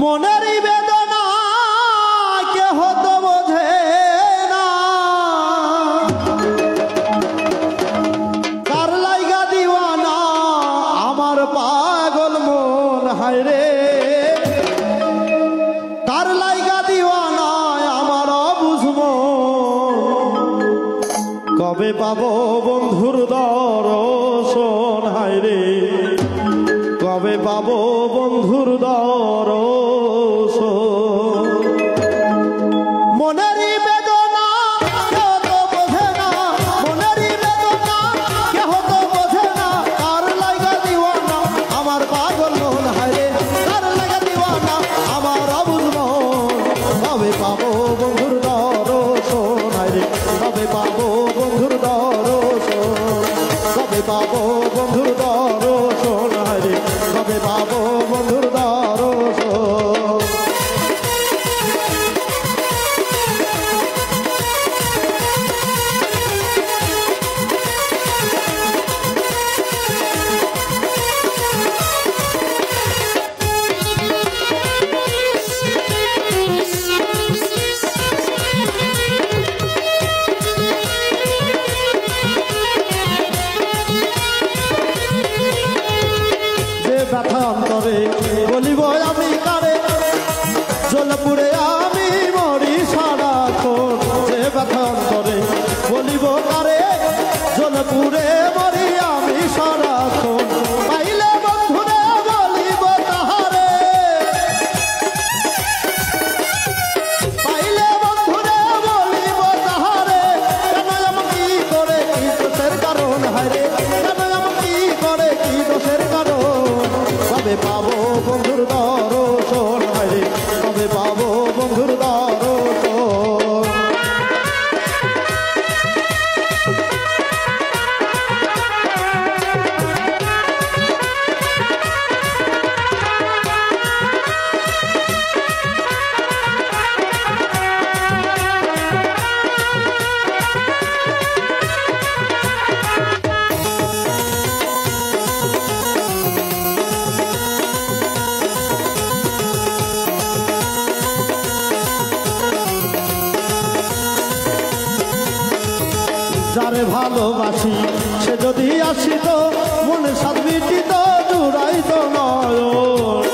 মনেরই বেদনা কেহ তো বোঝে না, কার লাইগা দিওয়ানা আমার পাগল মন, হায় রে কার লাইগা দিওয়ানা আমার অবুঝ মন। কবে পাবো বন্ধুর দর্শন, হায় রে কবে পাবো বন্ধুর দর্শন। মনেরই বেদনা কেহ তো বোঝে না, মনেরই বেদনা কেহ তো বোঝে না, কার লাইগা দিওয়ানা আমার পাগল মন, হায় রে কার লাইগা দিওয়ানা আমার অবুঝ মন। কবে পাবো বন্ধুর দর্শন, হায় রে কবে পাবো বন্ধুর দর্শন, কবে পাবো বন্ধুর দর্শন, হায় রে কবে পাবো বন্ধুর দর্শন। ব্যথা অন্তরে বলিব আমি কারে, জলপুরে আমি মরি সারাক্ষণ। যে ব্যথা অন্তরে বলিব কারে, জলপুরে মরি আমি সারাক্ষণ। পাইলে বন্ধুরে বলিব তাহারে, পাইলে বন্ধুরে বলিব তাহারে, কেন আমি কি করে কি দোষের কারণ, হায় রে কেন আমি কি করে কি দোষের কারণ। কবে পাবো বন্ধুর দর্শন, হায় রে কবে পাবো বন্ধুর দর্শন। যারে ভালোবাসি সে যদি আসিত, মনে সাদ মিটিত জুড়াইত নয়ন।